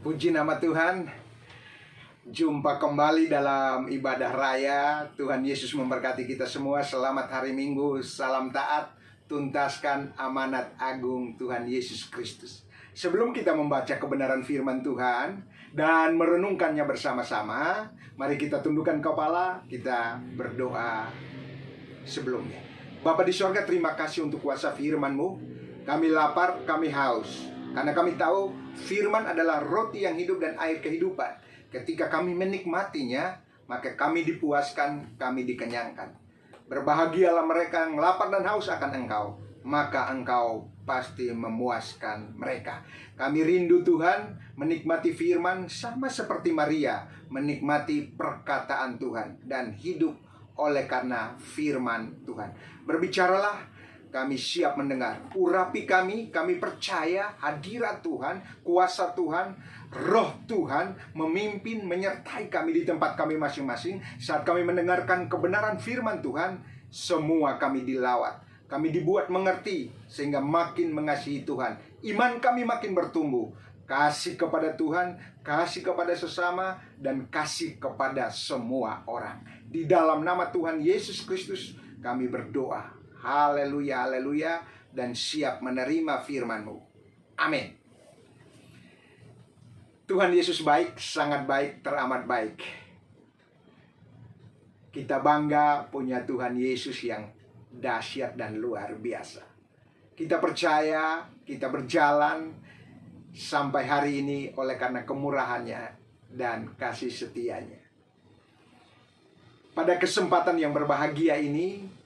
Puji nama Tuhan. Jumpa kembali dalam ibadah raya. Tuhan Yesus memberkati kita semua. Selamat hari Minggu. Salam taat. Tuntaskan amanat agung Tuhan Yesus Kristus. Sebelum kita membaca kebenaran firman Tuhan dan merenungkannya bersama-sama, mari kita tundukkan kepala, kita berdoa sebelumnya. Bapa di sorga, terima kasih untuk kuasa firman-Mu. Kami lapar, kami haus, karena kami tahu firman adalah roti yang hidup dan air kehidupan. Ketika kami menikmatinya, maka kami dipuaskan, kami dikenyangkan. Berbahagialah mereka yang lapar dan haus akan Engkau, maka Engkau pasti memuaskan mereka. Kami rindu Tuhan menikmati firman sama seperti Maria menikmati perkataan Tuhan dan hidup oleh karena firman Tuhan. Berbicaralah, kami siap mendengar. Urapi kami percaya hadirat Tuhan, kuasa Tuhan, roh Tuhan memimpin, menyertai kami di tempat kami masing-masing. Saat kami mendengarkan kebenaran firman Tuhan, semua kami dilawat, kami dibuat mengerti, sehingga makin mengasihi Tuhan. Iman kami makin bertumbuh. Kasih kepada Tuhan, kasih kepada sesama, dan kasih kepada semua orang. Di dalam nama Tuhan Yesus Kristus kami berdoa. Haleluya, haleluya, dan siap menerima firman-Mu. Amin. Tuhan Yesus baik, sangat baik, teramat baik. Kita bangga punya Tuhan Yesus yang dahsyat dan luar biasa. Kita percaya, kita berjalan sampai hari ini oleh karena kemurahannya dan kasih setianya. Pada kesempatan yang berbahagia ini,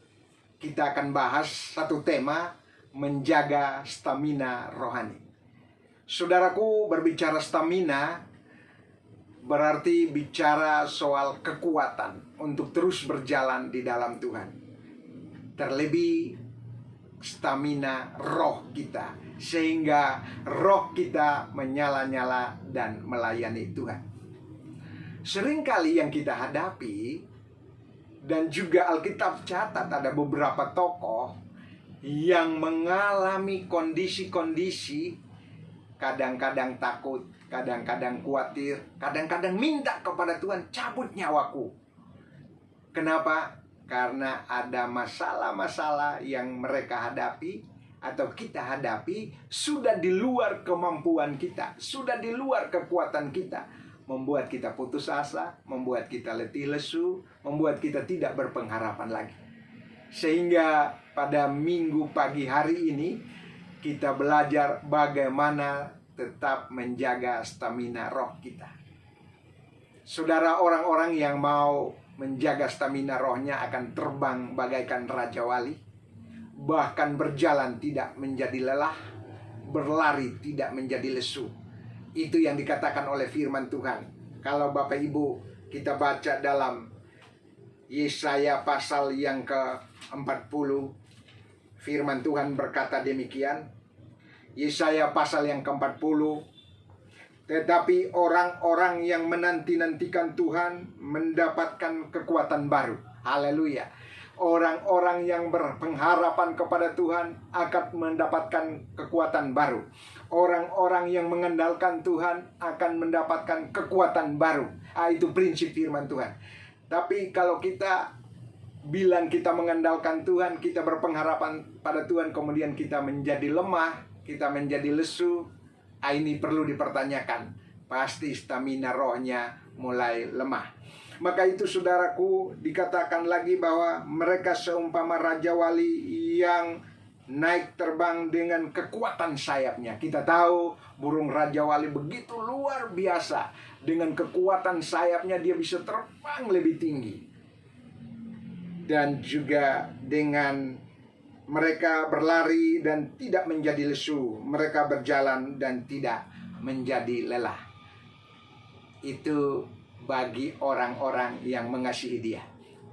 kita akan bahas satu tema, menjaga stamina rohani. Saudaraku, berbicara stamina berarti bicara soal kekuatan untuk terus berjalan di dalam Tuhan. Terlebih stamina roh kita, sehingga roh kita menyala-nyala dan melayani Tuhan. Seringkali yang kita hadapi, dan juga Alkitab catat ada beberapa tokoh yang mengalami kondisi-kondisi kadang-kadang takut, kadang-kadang khawatir, kadang-kadang minta kepada Tuhan, cabut nyawaku. Kenapa? Karena ada masalah-masalah yang mereka hadapi atau kita hadapi sudah di luar kemampuan kita, sudah di luar kekuatan kita. Membuat kita putus asa, membuat kita letih lesu, membuat kita tidak berpengharapan lagi. Sehingga pada minggu pagi hari ini kita belajar bagaimana tetap menjaga stamina roh kita. Saudara, orang-orang yang mau menjaga stamina rohnya akan terbang bagaikan Raja Wali, bahkan berjalan tidak menjadi lelah, berlari tidak menjadi lesu. Itu yang dikatakan oleh firman Tuhan. Kalau Bapak Ibu kita baca dalam Yesaya pasal yang ke-40, firman Tuhan berkata demikian. Yesaya pasal yang ke-40, tetapi orang-orang yang menanti-nantikan Tuhan mendapatkan kekuatan baru. Haleluya. Orang-orang yang berpengharapan kepada Tuhan akan mendapatkan kekuatan baru. Orang-orang yang mengandalkan Tuhan akan mendapatkan kekuatan baru. Itu prinsip firman Tuhan. Tapi kalau kita bilang kita mengandalkan Tuhan, kita berpengharapan pada Tuhan, kemudian kita menjadi lemah, kita menjadi lesu, ini perlu dipertanyakan. Pasti stamina rohnya mulai lemah. Maka itu saudaraku, dikatakan lagi bahwa mereka seumpama Raja Wali yang naik terbang dengan kekuatan sayapnya. Kita tahu burung Raja Wali begitu luar biasa. Dengan kekuatan sayapnya dia bisa terbang lebih tinggi. Dan juga dengan mereka berlari dan tidak menjadi lesu. Mereka berjalan dan tidak menjadi lelah. Itu bagi orang-orang yang mengasihi Dia,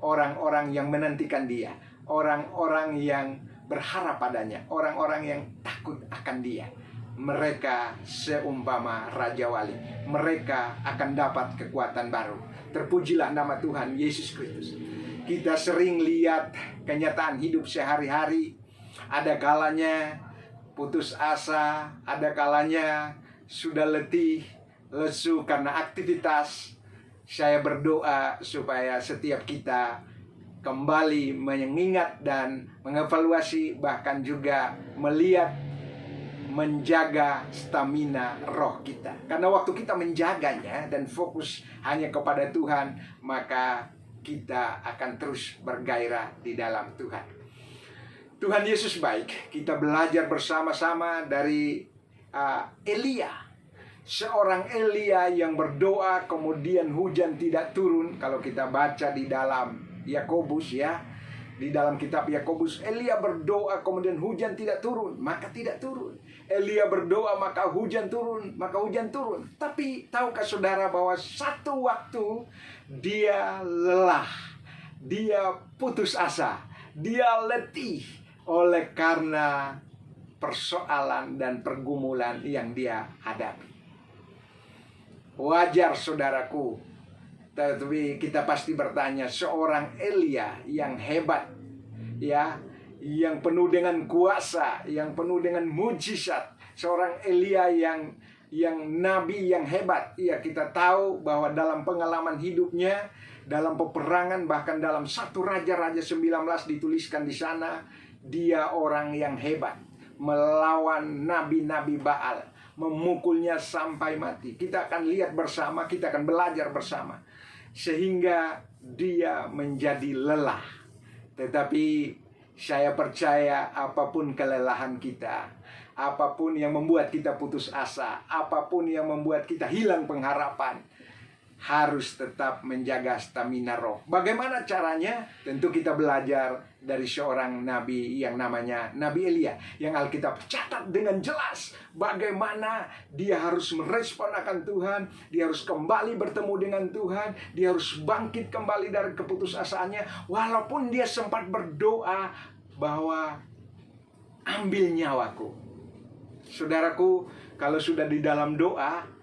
orang-orang yang menantikan Dia, orang-orang yang berharap padanya, orang-orang yang takut akan Dia. Mereka seumpama Raja Wali, mereka akan dapat kekuatan baru. Terpujilah nama Tuhan Yesus Kristus. Kita sering lihat kenyataan hidup sehari-hari. Ada kalanya putus asa, ada kalanya sudah letih, lesu karena aktivitas, saya berdoa supaya setiap kita kembali mengingat dan mengevaluasi, bahkan juga melihat, menjaga stamina roh kita. Karena waktu kita menjaganya dan fokus hanya kepada Tuhan, maka kita akan terus bergairah di dalam Tuhan. Tuhan Yesus baik. Kita belajar bersama-sama dari Elia. Seorang Elia yang berdoa kemudian hujan tidak turun. Kalau kita baca di dalam Yakobus ya, di dalam kitab Yakobus, Elia berdoa kemudian hujan tidak turun, maka tidak turun. Elia berdoa maka hujan turun, maka hujan turun. Tapi tahukah saudara bahwa satu waktu dia lelah, dia putus asa, dia letih oleh karena persoalan dan pergumulan yang dia hadapi. Wajar saudaraku, tapi kita pasti bertanya, seorang Elia yang hebat, ya, yang penuh dengan kuasa, yang penuh dengan mujizat, seorang Elia yang nabi yang hebat. Ya, kita tahu bahwa dalam pengalaman hidupnya, dalam peperangan, bahkan dalam 1 Raja-Raja 19 dituliskan di sana, dia orang yang hebat melawan nabi-nabi Baal, memukulnya sampai mati. Kita akan lihat bersama, kita akan belajar bersama, sehingga dia menjadi lelah. Tetapi saya percaya apapun kelelahan kita, apapun yang membuat kita putus asa, apapun yang membuat kita hilang pengharapan, harus tetap menjaga stamina roh. Bagaimana caranya? Tentu kita belajar dari seorang nabi yang namanya Nabi Elia, yang Alkitab catat dengan jelas bagaimana dia harus merespon akan Tuhan, dia harus kembali bertemu dengan Tuhan, dia harus bangkit kembali dari keputusasaannya, walaupun dia sempat berdoa bahwa ambil nyawaku. Saudaraku, kalau sudah di dalam doa,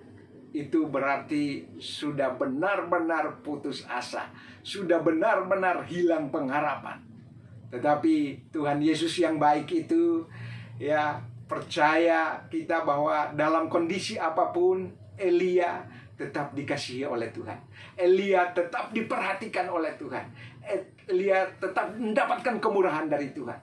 itu berarti sudah benar-benar putus asa, sudah benar-benar hilang pengharapan. Tetapi Tuhan Yesus yang baik itu, ya, percaya kita bahwa dalam kondisi apapun, Elia tetap dikasihi oleh Tuhan. Elia tetap diperhatikan oleh Tuhan. Elia tetap mendapatkan kemurahan dari Tuhan,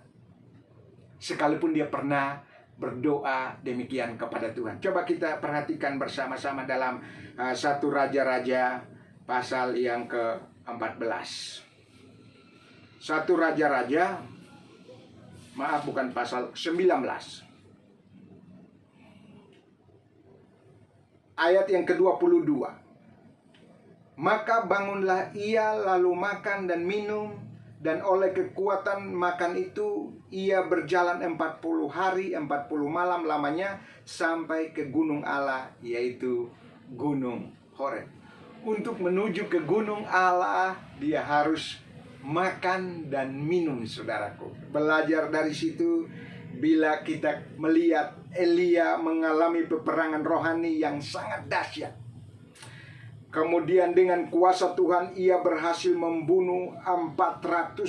sekalipun dia pernah berdoa demikian kepada Tuhan. Coba kita perhatikan bersama-sama dalam 1 Raja-Raja pasal yang ke-14. 1 Raja-Raja, maaf, bukan pasal 19. Ayat yang ke-22. Maka bangunlah ia lalu makan dan minum, dan oleh kekuatan makan itu ia berjalan 40 hari 40 malam lamanya sampai ke gunung Allah, yaitu Gunung Horeb. Untuk menuju ke gunung Allah, dia harus makan dan minum, saudaraku. Belajar dari situ, bila kita melihat Elia mengalami peperangan rohani yang sangat dahsyat. Kemudian dengan kuasa Tuhan ia berhasil membunuh 450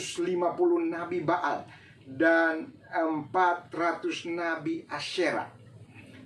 nabi Baal dan 400 nabi Asyera.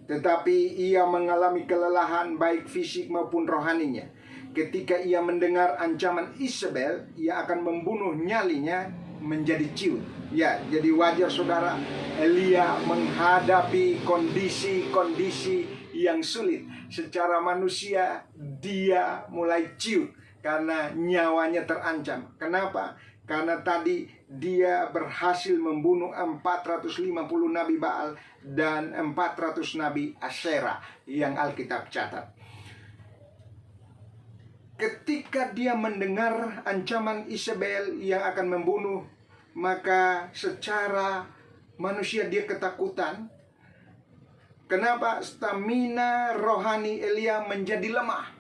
Tetapi ia mengalami kelelahan baik fisik maupun rohaninya. Ketika ia mendengar ancaman Isabel, ia akan membunuh nyalinya menjadi ciut. Ya, jadi wajar saudara, Elia menghadapi kondisi-kondisi yang sulit. Secara manusia dia mulai ciut karena nyawanya terancam. Kenapa? Karena tadi dia berhasil membunuh 450 nabi Baal dan 400 nabi Asyera yang Alkitab catat. Ketika dia mendengar ancaman Isabel yang akan membunuh, maka secara manusia dia ketakutan. Kenapa? Stamina rohani Elia menjadi lemah,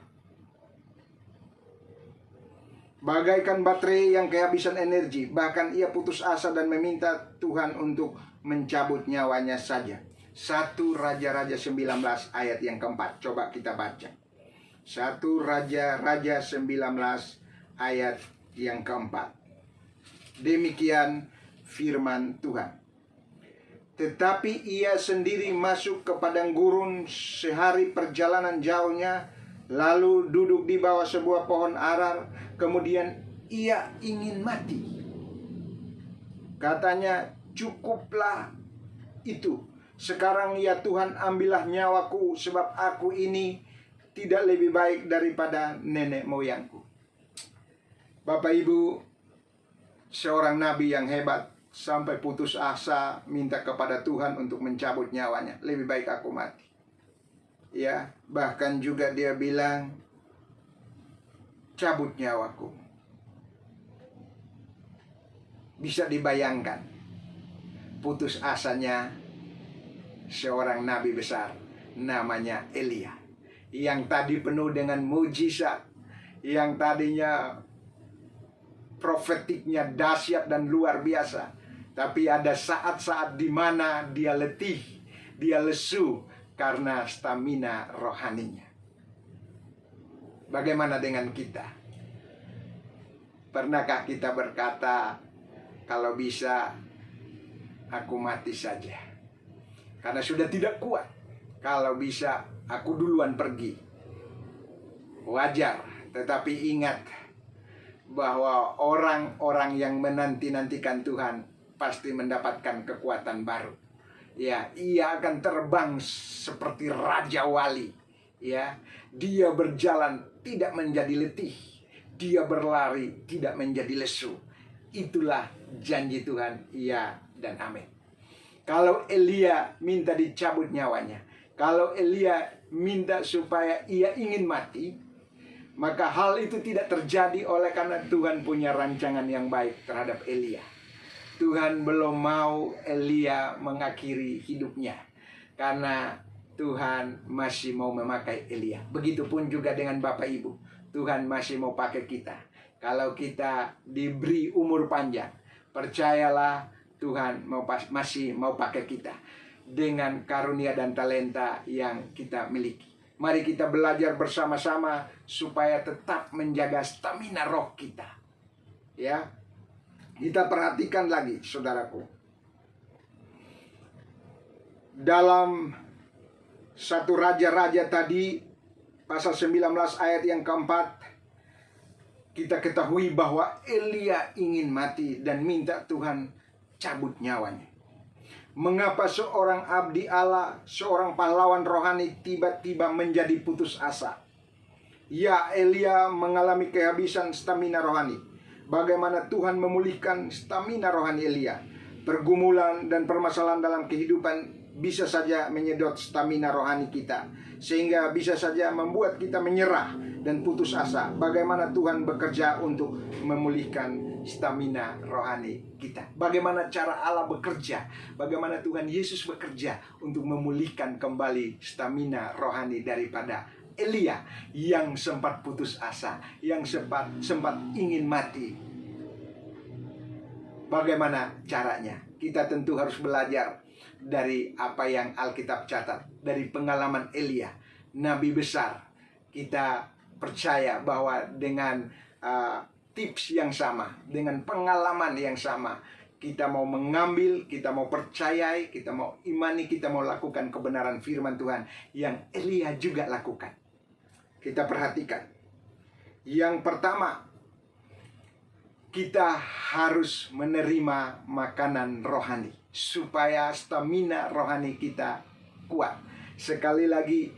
bagaikan baterai yang kehabisan energi. Bahkan ia putus asa dan meminta Tuhan untuk mencabut nyawanya saja. 1 Raja-Raja 19 ayat yang keempat. Coba kita baca 1 Raja-Raja 19 ayat yang keempat. Demikian firman Tuhan. Tetapi ia sendiri masuk ke padang gurun sehari perjalanan jauhnya, lalu duduk di bawah sebuah pohon arar. Kemudian ia ingin mati. Katanya, cukuplah itu. Sekarang ya Tuhan, ambillah nyawaku, sebab aku ini tidak lebih baik daripada nenek moyangku. Bapak Ibu, seorang nabi yang hebat sampai putus asa minta kepada Tuhan untuk mencabut nyawanya. Lebih baik aku mati. Ya, bahkan juga dia bilang, cabut nyawaku. Bisa dibayangkan putus asanya seorang nabi besar namanya Elia, yang tadi penuh dengan mujizat, yang tadinya profetiknya dahsyat dan luar biasa. Tapi ada saat-saat di mana dia letih, dia lesu karena stamina rohaninya. Bagaimana dengan kita? Pernahkah kita berkata, kalau bisa aku mati saja, karena sudah tidak kuat. Kalau bisa aku duluan pergi. Wajar, tetapi ingat bahwa orang-orang yang menanti-nantikan Tuhan pasti mendapatkan kekuatan baru. Ya, ia akan terbang seperti Raja Wali. Ya, dia berjalan tidak menjadi letih, dia berlari tidak menjadi lesu. Itulah janji Tuhan, ya dan amin. Kalau Elia minta dicabut nyawanya, kalau Elia minta supaya ia ingin mati, maka hal itu tidak terjadi oleh karena Tuhan punya rancangan yang baik terhadap Elia. Tuhan belum mau Elia mengakhiri hidupnya, karena Tuhan masih mau memakai Elia. Begitupun juga dengan Bapak Ibu, Tuhan masih mau pakai kita. Kalau kita diberi umur panjang, percayalah Tuhan masih mau pakai kita dengan karunia dan talenta yang kita miliki. Mari kita belajar bersama-sama supaya tetap menjaga stamina roh kita. Ya, kita perhatikan lagi, saudaraku. Dalam 1 Raja-Raja tadi, pasal 19 ayat yang keempat, kita ketahui bahwa Elia ingin mati dan minta Tuhan cabut nyawanya. Mengapa seorang abdi Allah, seorang pahlawan rohani tiba-tiba menjadi putus asa? Ya, Elia mengalami kehabisan stamina rohani. Bagaimana Tuhan memulihkan stamina rohani Elia? Pergumulan dan permasalahan dalam kehidupan bisa saja menyedot stamina rohani kita, sehingga bisa saja membuat kita menyerah dan putus asa. Bagaimana Tuhan bekerja untuk memulihkan stamina rohani kita? Bagaimana cara Allah bekerja? Bagaimana Tuhan Yesus bekerja untuk memulihkan kembali stamina rohani daripada Elia yang sempat putus asa, yang sempat ingin mati? Bagaimana caranya? Kita tentu harus belajar dari apa yang Alkitab catat, dari pengalaman Elia, nabi besar. Kita percaya bahwa dengan tips yang sama, dengan pengalaman yang sama, kita mau mengambil, kita mau percayai, kita mau imani, kita mau lakukan kebenaran firman Tuhan yang Elia juga lakukan. Kita perhatikan. Yang pertama, kita harus menerima makanan rohani supaya stamina rohani kita kuat. Sekali lagi,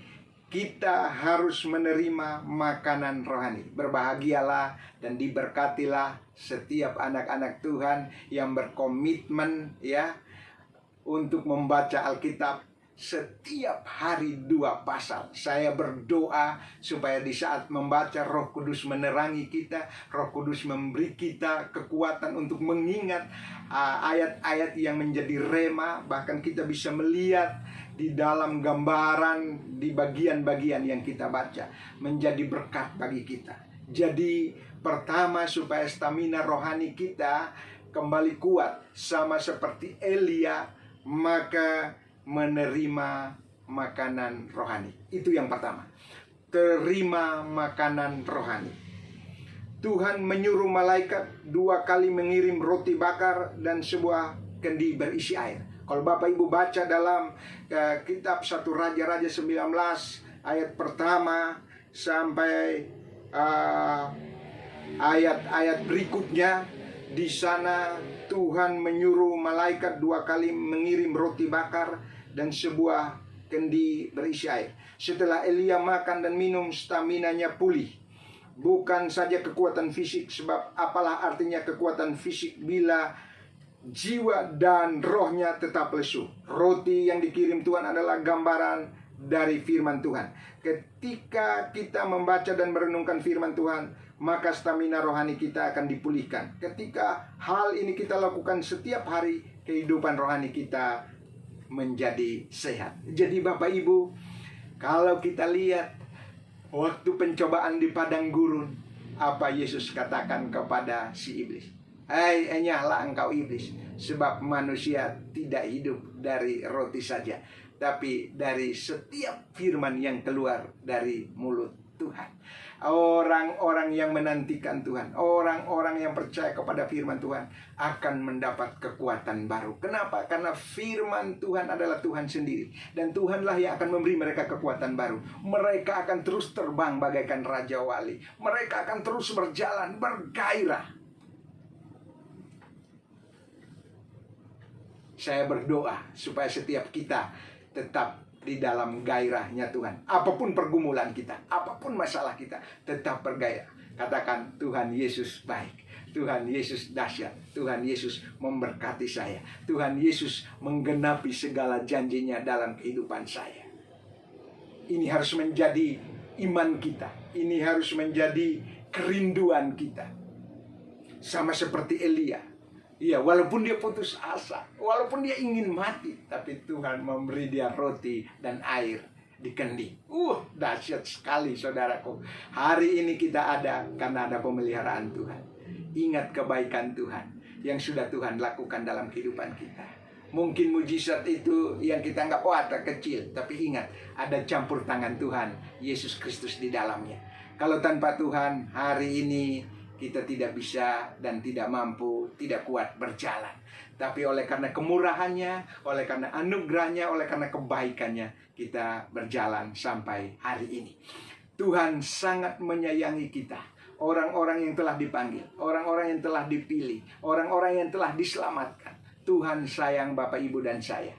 kita harus menerima makanan rohani. Berbahagialah dan diberkatilah setiap anak-anak Tuhan yang berkomitmen ya untuk membaca Alkitab setiap hari 2 pasal. Saya berdoa supaya di saat membaca, Roh Kudus menerangi kita, Roh Kudus memberi kita kekuatan untuk mengingat ayat-ayat yang menjadi rema. Bahkan kita bisa melihat di dalam gambaran di bagian-bagian yang kita baca, menjadi berkat bagi kita. Jadi pertama, supaya stamina rohani kita kembali kuat sama seperti Elia, maka menerima makanan rohani. Itu yang pertama. Terima makanan rohani. Tuhan menyuruh malaikat 2 kali mengirim roti bakar dan sebuah kendi berisi air Kalau Bapak Ibu baca dalam kitab 1 Raja-Raja 19 ayat pertama sampai ayat-ayat berikutnya, di sana Tuhan menyuruh malaikat 2 kali mengirim roti bakar dan sebuah kendi berisi air. Setelah Elia makan dan minum, staminanya pulih. Bukan saja kekuatan fisik, sebab apalah artinya kekuatan fisik bila jiwa dan rohnya tetap lesu. Roti yang dikirim Tuhan adalah gambaran dari firman Tuhan. Ketika kita membaca dan merenungkan firman Tuhan, maka stamina rohani kita akan dipulihkan. Ketika hal ini kita lakukan setiap hari, kehidupan rohani kita menjadi sehat. Jadi Bapak Ibu, kalau kita lihat waktu pencobaan di padang gurun, apa Yesus katakan kepada si iblis? Hai, enyahlah engkau iblis, sebab manusia tidak hidup dari roti saja, tapi dari setiap firman yang keluar dari mulut Tuhan. Orang-orang yang menantikan Tuhan, orang-orang yang percaya kepada firman Tuhan akan mendapat kekuatan baru. Kenapa? Karena firman Tuhan adalah Tuhan sendiri, dan Tuhanlah yang akan memberi mereka kekuatan baru. Mereka akan terus terbang bagaikan Raja Wali. Mereka akan terus berjalan bergairah. Saya berdoa supaya setiap kita tetap di dalam gairahnya Tuhan. Apapun pergumulan kita, apapun masalah kita, tetap bergairah. Katakan, Tuhan Yesus baik, Tuhan Yesus dahsyat, Tuhan Yesus memberkati saya, Tuhan Yesus menggenapi segala janjinya dalam kehidupan saya. Ini harus menjadi iman kita, ini harus menjadi kerinduan kita. Sama seperti Elia. Iya, walaupun dia putus asa, walaupun dia ingin mati, tapi Tuhan memberi dia roti dan air di kendi. Dahsyat sekali saudaraku. Hari ini kita ada karena ada pemeliharaan Tuhan. Ingat kebaikan Tuhan yang sudah Tuhan lakukan dalam kehidupan kita. Mungkin mujizat itu yang kita anggap kecil, tapi ingat, ada campur tangan Tuhan Yesus Kristus di dalamnya. Kalau tanpa Tuhan, hari ini kita tidak bisa dan tidak mampu, tidak kuat berjalan. Tapi oleh karena kemurahannya, oleh karena anugerahnya, oleh karena kebaikannya, kita berjalan sampai hari ini. Tuhan sangat menyayangi kita. Orang-orang yang telah dipanggil, orang-orang yang telah dipilih, orang-orang yang telah diselamatkan. Tuhan sayang Bapak, Ibu, dan saya.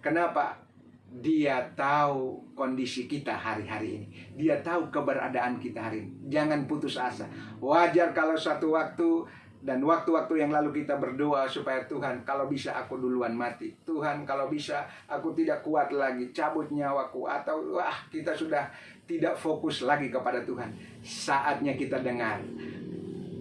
Kenapa? Dia tahu kondisi kita hari-hari ini. Dia tahu keberadaan kita hari ini. Jangan putus asa. Wajar kalau satu waktu dan waktu-waktu yang lalu kita berdoa supaya Tuhan, kalau bisa aku duluan mati. Tuhan, kalau bisa aku tidak kuat lagi, cabut nyawaku. Atau kita sudah tidak fokus lagi kepada Tuhan. Saatnya kita dengar,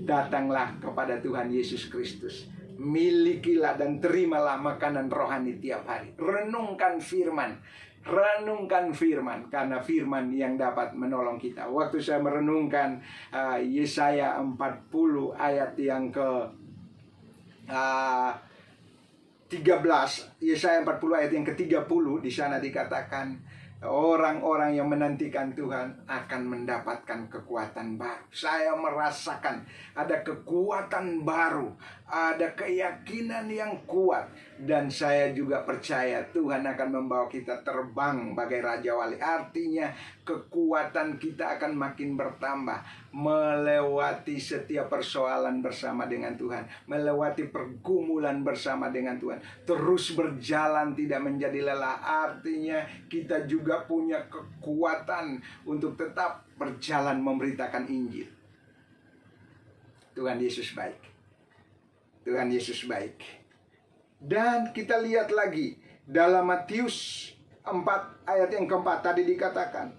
datanglah kepada Tuhan Yesus Kristus. Milikilah dan terimalah makanan rohani tiap hari. Renungkan firman, karena firman yang dapat menolong kita. Waktu saya merenungkan Yesaya 40 ayat yang ke 13, Yesaya 40 ayat yang ke-30, di sana dikatakan orang-orang yang menantikan Tuhan akan mendapatkan kekuatan baru. Saya merasakan ada kekuatan baru, ada keyakinan yang kuat, dan saya juga percaya Tuhan akan membawa kita terbang bagai Raja Wali. Artinya kekuatan kita akan makin bertambah, melewati setiap persoalan bersama dengan Tuhan, melewati pergumulan bersama dengan Tuhan, terus berjalan tidak menjadi lelah. Artinya kita juga punya kekuatan untuk tetap berjalan memberitakan Injil. Tuhan Yesus baik. Tuhan Yesus baik. Dan kita lihat lagi dalam Matius 4 ayat yang keempat, tadi dikatakan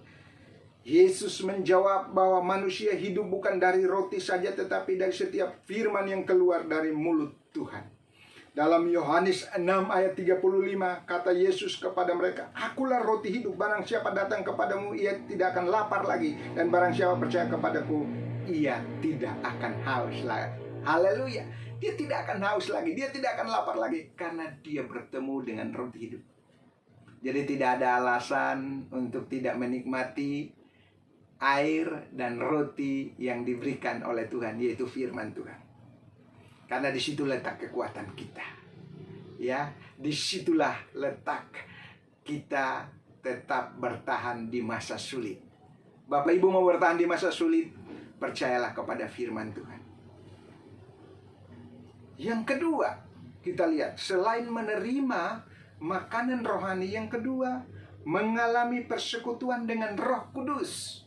Yesus menjawab bahwa manusia hidup bukan dari roti saja, tetapi dari setiap firman yang keluar dari mulut Tuhan. Dalam Yohanes 6 ayat 35 kata Yesus kepada mereka, akulah roti hidup, barang siapa datang kepadamu ia tidak akan lapar lagi, dan barang siapa percaya kepadaku ia tidak akan haus lagi. Haleluya. Dia tidak akan haus lagi, dia tidak akan lapar lagi, karena dia bertemu dengan roti hidup. Jadi tidak ada alasan untuk tidak menikmati air dan roti yang diberikan oleh Tuhan, yaitu firman Tuhan. Karena di situ letak kekuatan kita. Ya, Disitulah letak kita tetap bertahan di masa sulit. Bapak Ibu mau bertahan di masa sulit, percayalah kepada firman Tuhan. Yang kedua, kita lihat selain menerima makanan rohani, yang kedua, mengalami persekutuan dengan Roh Kudus.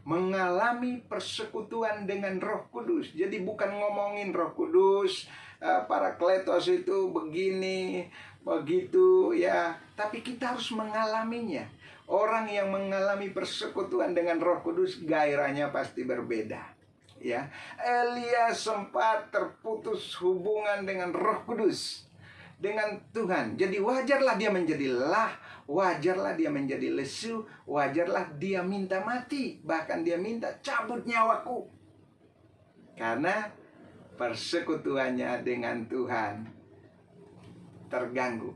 Mengalami persekutuan dengan Roh Kudus. Jadi bukan ngomongin Roh Kudus, Parakletos itu begini, begitu ya, tapi kita harus mengalaminya. Orang yang mengalami persekutuan dengan Roh Kudus, gairahnya pasti berbeda. Ya, Elia sempat terputus hubungan dengan Roh Kudus, dengan Tuhan. Jadi wajarlah dia menjadi lelah, wajarlah dia menjadi lesu, wajarlah dia minta mati, bahkan dia minta cabut nyawaku. Karena persekutuannya dengan Tuhan terganggu.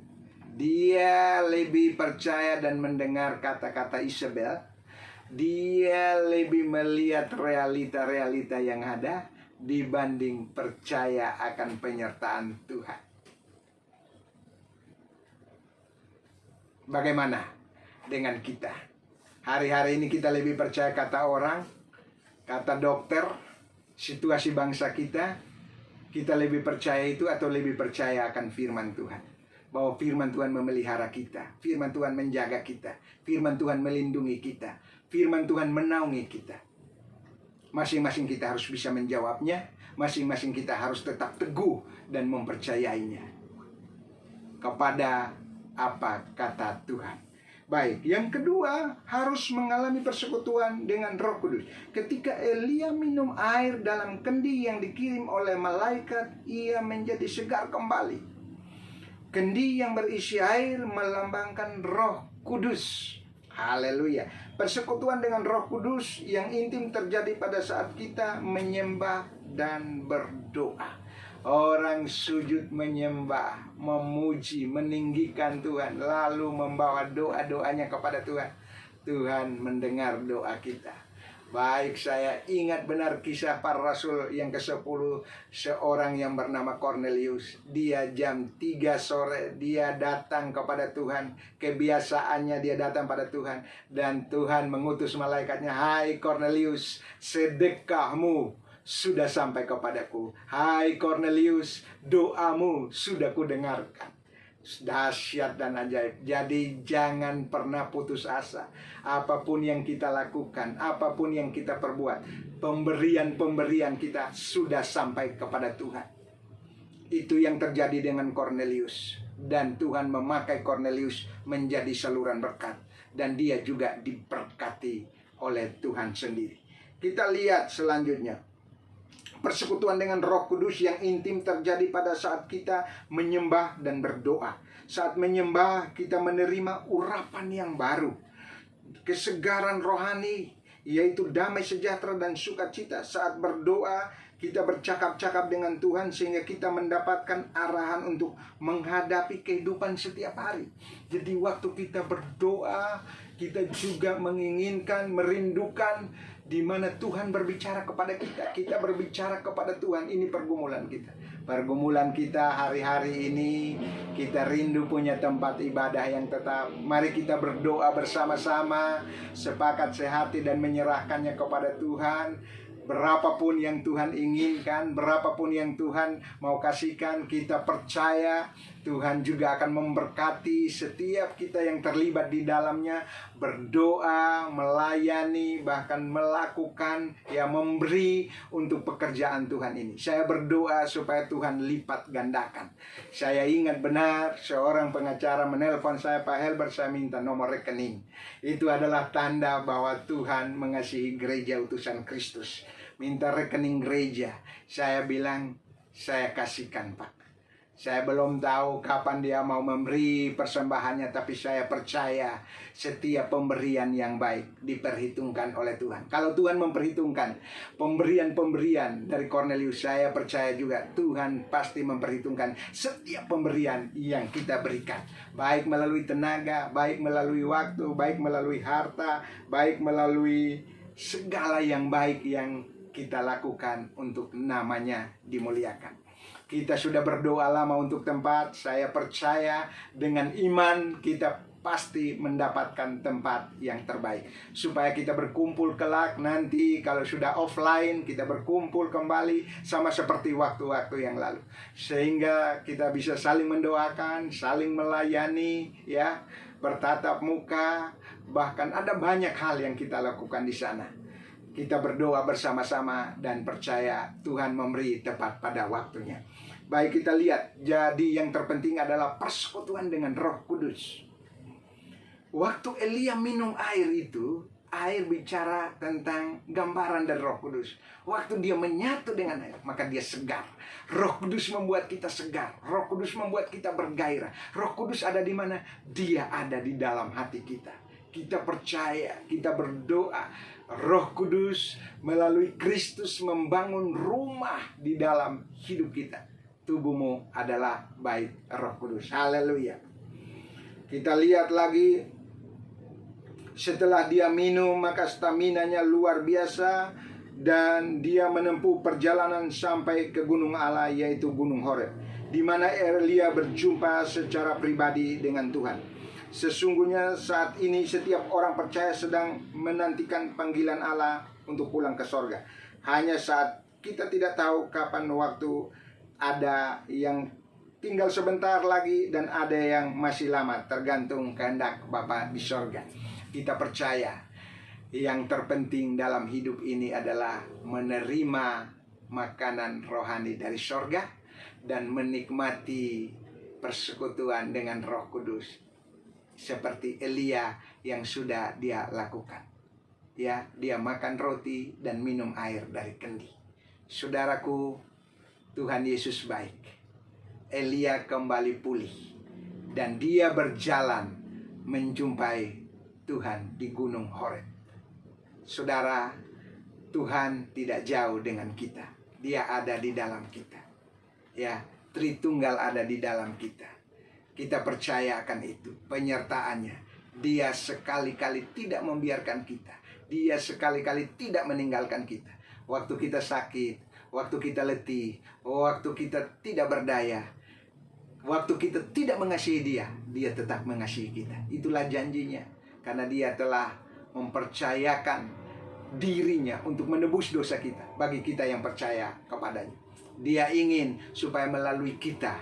Dia lebih percaya dan mendengar kata-kata Isabel. Dia lebih melihat realita-realita yang ada dibanding percaya akan penyertaan Tuhan. Bagaimana dengan kita? Hari-hari ini kita lebih percaya kata orang, kata dokter, situasi bangsa kita. Kita lebih percaya itu atau lebih percaya akan firman Tuhan? Bahwa firman Tuhan memelihara kita, firman Tuhan menjaga kita, firman Tuhan melindungi kita, firman Tuhan menaungi kita. Masing-masing kita harus bisa menjawabnya, masing-masing kita harus tetap teguh dan mempercayainya kepada apa kata Tuhan. Baik, yang kedua, harus mengalami persekutuan dengan Roh Kudus. Ketika Elia minum air dalam kendi yang dikirim oleh malaikat, ia menjadi segar kembali. Kendi yang berisi air melambangkan Roh Kudus. Haleluya. Persekutuan dengan Roh Kudus yang intim terjadi pada saat kita menyembah dan berdoa. Orang sujud menyembah, memuji, meninggikan Tuhan, lalu membawa doa-doanya kepada Tuhan. Tuhan mendengar doa kita. Baik, saya ingat benar kisah para rasul yang ke-10. Seorang yang bernama Cornelius, dia jam 3 sore dia datang kepada Tuhan. Kebiasaannya dia datang pada Tuhan, dan Tuhan mengutus malaikatnya, "Hai Cornelius, sedekahmu sudah sampai kepadaku. Hai Cornelius, doamu sudah kudengarkan." Dahsyat dan ajaib. Jadi jangan pernah putus asa. Apapun yang kita lakukan, apapun yang kita perbuat, pemberian-pemberian kita sudah sampai kepada Tuhan. Itu yang terjadi dengan Cornelius. Dan Tuhan memakai Cornelius menjadi saluran berkat. Dan dia juga diberkati oleh Tuhan sendiri. Kita lihat selanjutnya. Persekutuan dengan Roh Kudus yang intim terjadi pada saat kita menyembah dan berdoa. Saat menyembah, kita menerima urapan yang baru, kesegaran rohani, yaitu damai sejahtera dan sukacita. Saat berdoa, kita bercakap-cakap dengan Tuhan sehingga kita mendapatkan arahan untuk menghadapi kehidupan setiap hari. Jadi waktu kita berdoa, kita juga menginginkan, merindukan di mana Tuhan berbicara kepada kita. Kita berbicara kepada Tuhan. Ini pergumulan kita. Pergumulan kita hari-hari ini, kita rindu punya tempat ibadah yang tetap. Mari kita berdoa bersama-sama, sepakat sehati dan menyerahkannya kepada Tuhan. Berapapun yang Tuhan inginkan, berapapun yang Tuhan mau kasihkan, kita percaya Tuhan juga akan memberkati setiap kita yang terlibat di dalamnya. Berdoa, melayani, bahkan melakukan, ya memberi untuk pekerjaan Tuhan ini. Saya berdoa supaya Tuhan lipat gandakan. Saya ingat benar seorang pengacara menelpon saya, "Pak Helbert, saya minta nomor rekening." Itu adalah tanda bahwa Tuhan mengasihi gereja utusan Kristus. Minta rekening gereja. Saya bilang, saya kasihkan Pak. Saya belum tahu kapan dia mau memberi persembahannya, tapi saya percaya setiap pemberian yang baik diperhitungkan oleh Tuhan. Kalau Tuhan memperhitungkan pemberian-pemberian dari Cornelius, saya percaya juga Tuhan pasti memperhitungkan setiap pemberian yang kita berikan. Baik melalui tenaga, baik melalui waktu, baik melalui harta, baik melalui segala yang baik yang kita lakukan untuk namanya dimuliakan. Kita sudah berdoa lama untuk tempat. Saya percaya dengan iman kita pasti mendapatkan tempat yang terbaik. Supaya kita berkumpul kelak nanti kalau sudah offline, kita berkumpul kembali sama seperti waktu-waktu yang lalu. Sehingga kita bisa saling mendoakan, saling melayani, ya, bertatap muka. Bahkan ada banyak hal yang kita lakukan di sana. Kita berdoa bersama-sama dan percaya Tuhan memberi tepat pada waktunya. Baik, kita lihat. Jadi yang terpenting adalah persekutuan dengan Roh Kudus. Waktu Elia minum air itu, air bicara tentang gambaran dari Roh Kudus. Waktu dia menyatu dengan air, maka dia segar. Roh Kudus membuat kita segar. Roh Kudus membuat kita bergairah. Roh Kudus ada di mana? Dia ada di dalam hati kita. Kita percaya, kita berdoa. Roh Kudus melalui Kristus membangun rumah di dalam hidup kita. Tubuhmu adalah bait Roh Kudus. Haleluya. Kita lihat lagi. Setelah dia minum, maka staminanya luar biasa. Dan dia menempuh perjalanan sampai ke gunung Allah, yaitu gunung Horeb, di mana Elia berjumpa secara pribadi dengan Tuhan. Sesungguhnya saat ini setiap orang percaya sedang menantikan panggilan Allah untuk pulang ke sorga. Hanya saat kita tidak tahu kapan waktu. Ada yang tinggal sebentar lagi dan ada yang masih lama, tergantung kehendak Bapa di sorga. Kita percaya yang terpenting dalam hidup ini adalah menerima makanan rohani dari sorga dan menikmati persekutuan dengan Roh Kudus seperti Elia yang sudah dia lakukan. Ya, dia makan roti dan minum air dari kendi. Saudaraku, Tuhan Yesus baik. Elia kembali pulih dan dia berjalan menjumpai Tuhan di gunung Horeb. Saudara, Tuhan tidak jauh dengan kita. Dia ada di dalam kita. Ya, Tritunggal ada di dalam kita. Kita percaya akan itu, penyertaannya. Dia sekali-kali tidak membiarkan kita. Dia sekali-kali tidak meninggalkan kita. Waktu kita sakit, waktu kita letih, waktu kita tidak berdaya, waktu kita tidak mengasihi dia, dia tetap mengasihi kita. Itulah janjinya. Karena dia telah mempercayakan dirinya untuk menebus dosa kita bagi kita yang percaya kepadanya. Dia ingin supaya melalui kita,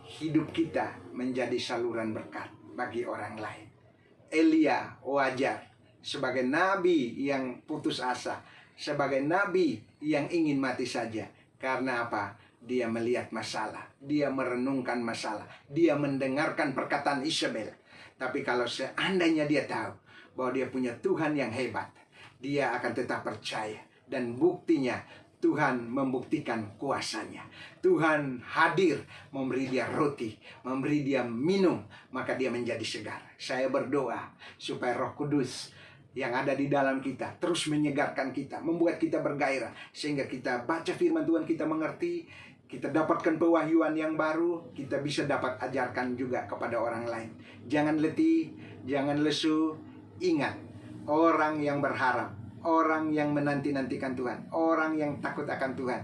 hidup kita menjadi saluran berkat bagi orang lain. Elia wajar sebagai nabi yang putus asa, sebagai nabi yang ingin mati saja. Karena apa? Dia melihat masalah, dia merenungkan masalah, dia mendengarkan perkataan Isabel. Tapi kalau seandainya dia tahu bahwa dia punya Tuhan yang hebat, dia akan tetap percaya. Dan buktinya Tuhan membuktikan kuasanya. Tuhan hadir memberi dia roti, memberi dia minum, maka dia menjadi segar. Saya berdoa supaya Roh Kudus yang ada di dalam kita terus menyegarkan kita, membuat kita bergairah, sehingga kita baca firman Tuhan, kita mengerti, kita dapatkan pewahyuan yang baru, kita bisa dapat ajarkan juga kepada orang lain. Jangan letih, jangan lesu. Ingat, orang yang berharap, orang yang menanti-nantikan Tuhan, orang yang takut akan Tuhan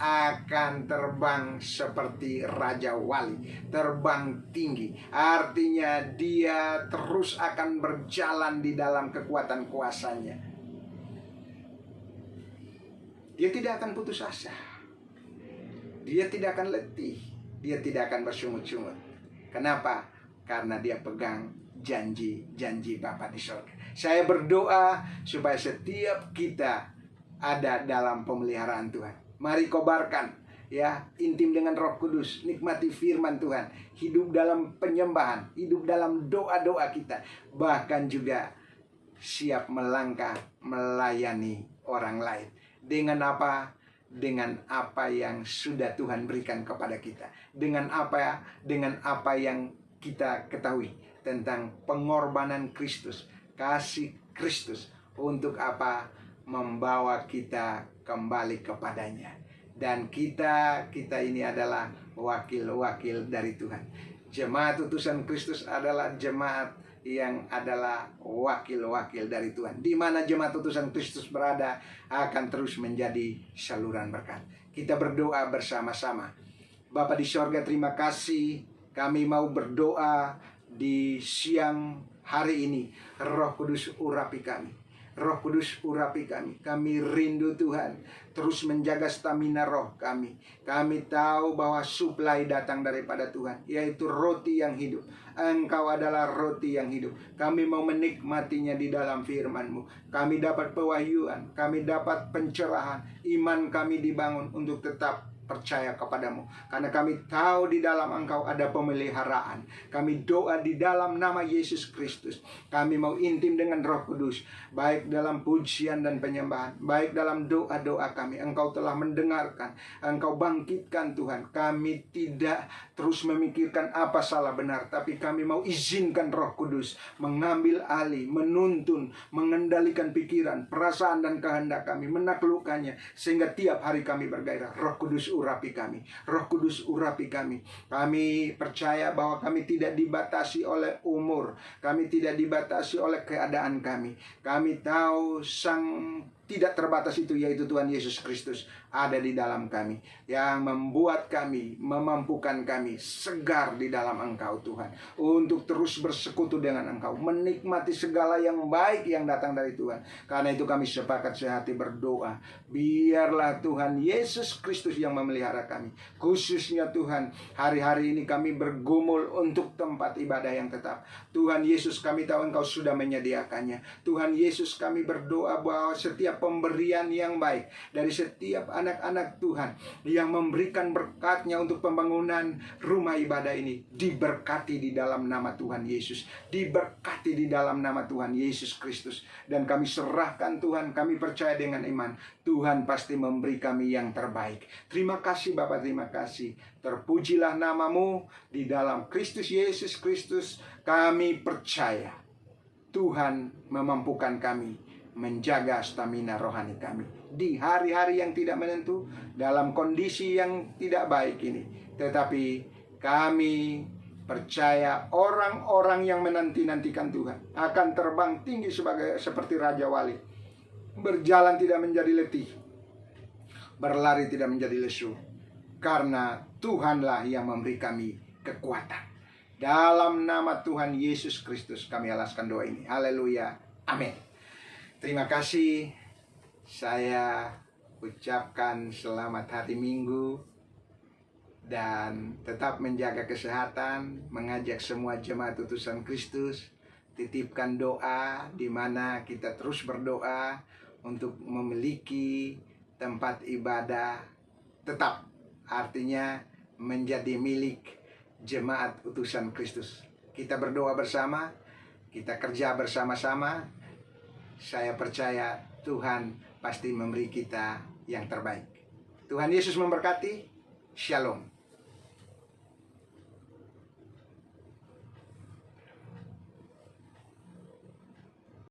akan terbang seperti Raja Wali, terbang tinggi. Artinya dia terus akan berjalan di dalam kekuatan kuasanya. Dia tidak akan putus asa, dia tidak akan letih, dia tidak akan bersungut-sungut. Kenapa? Karena dia pegang janji-janji Bapa di surga. Saya berdoa supaya setiap kita ada dalam pemeliharaan Tuhan. Mari kobarkan, ya, intim dengan Roh Kudus, nikmati firman Tuhan, hidup dalam penyembahan, hidup dalam doa-doa kita, bahkan juga siap melangkah melayani orang lain. Dengan apa? Dengan apa yang sudah Tuhan berikan kepada kita. Dengan apa yang kita ketahui tentang pengorbanan Kristus, kasih Kristus untuk apa? Membawa kita kembali kepadanya. Dan kita ini adalah wakil-wakil dari Tuhan. Jemaat utusan Kristus adalah jemaat yang adalah wakil-wakil dari Tuhan. Di mana jemaat utusan Kristus berada akan terus menjadi saluran berkat. Kita berdoa bersama-sama. Bapa di sorga, terima kasih. Kami mau berdoa di siang hari ini. Roh Kudus urapi kami. Roh Kudus urapi kami. Kami rindu Tuhan terus menjaga stamina roh kami. Kami tahu bahwa suplai datang daripada Tuhan, yaitu roti yang hidup. Engkau adalah roti yang hidup. Kami mau menikmatinya di dalam firman-Mu. Kami dapat pewahyuan, kami dapat pencerahan. Iman kami dibangun untuk tetap percaya kepadamu, karena kami tahu di dalam Engkau ada pemeliharaan. Kami doa di dalam nama Yesus Kristus. Kami mau intim dengan Roh Kudus, baik dalam pujian dan penyembahan, baik dalam doa-doa kami. Engkau telah mendengarkan, Engkau bangkitkan Tuhan. Kami tidak terus memikirkan apa salah benar, tapi kami mau izinkan Roh Kudus mengambil alih, menuntun, mengendalikan pikiran, perasaan dan kehendak kami, menaklukkannya, sehingga tiap hari kami bergairah. Roh Kudus urapi kami. Roh Kudus urapi kami. Kami percaya bahwa kami tidak dibatasi oleh umur. Kami tidak dibatasi oleh keadaan kami. Kami tahu Sang tidak terbatas itu, yaitu Tuhan Yesus Kristus, ada di dalam kami, yang membuat kami, memampukan kami segar di dalam Engkau Tuhan, untuk terus bersekutu dengan Engkau, menikmati segala yang baik yang datang dari Tuhan. Karena itu kami sepakat sehati berdoa, biarlah Tuhan Yesus Kristus yang memelihara kami. Khususnya Tuhan, hari-hari ini kami bergumul untuk tempat ibadah yang tetap. Tuhan Yesus, kami tahu Engkau sudah menyediakannya. Tuhan Yesus, kami berdoa bahwa setiap pemberian yang baik dari setiap anak-anak Tuhan yang memberikan berkatnya untuk pembangunan rumah ibadah ini, diberkati di dalam nama Tuhan Yesus, diberkati di dalam nama Tuhan Yesus Kristus. Dan kami serahkan Tuhan, kami percaya dengan iman, Tuhan pasti memberi kami yang terbaik. Terima kasih Bapa, terima kasih. Terpujilah namamu di dalam Kristus Yesus Kristus. Kami percaya Tuhan memampukan kami menjaga stamina rohani kami di hari-hari yang tidak menentu, dalam kondisi yang tidak baik ini. Tetapi kami percaya orang-orang yang menanti-nantikan Tuhan akan terbang tinggi seperti Raja Wali, berjalan tidak menjadi letih, berlari tidak menjadi lesu, karena Tuhanlah yang memberi kami kekuatan. Dalam nama Tuhan Yesus Kristus kami alaskan doa ini. Haleluya. Amin. Terima kasih. Saya ucapkan selamat hari Minggu, dan tetap menjaga kesehatan, mengajak semua jemaat utusan Kristus, titipkan doa di mana kita terus berdoa untuk memiliki tempat ibadah tetap, artinya menjadi milik jemaat utusan Kristus. Kita berdoa bersama, kita kerja bersama-sama. Saya percaya Tuhan pasti memberi kita yang terbaik. Tuhan Yesus memberkati. Shalom.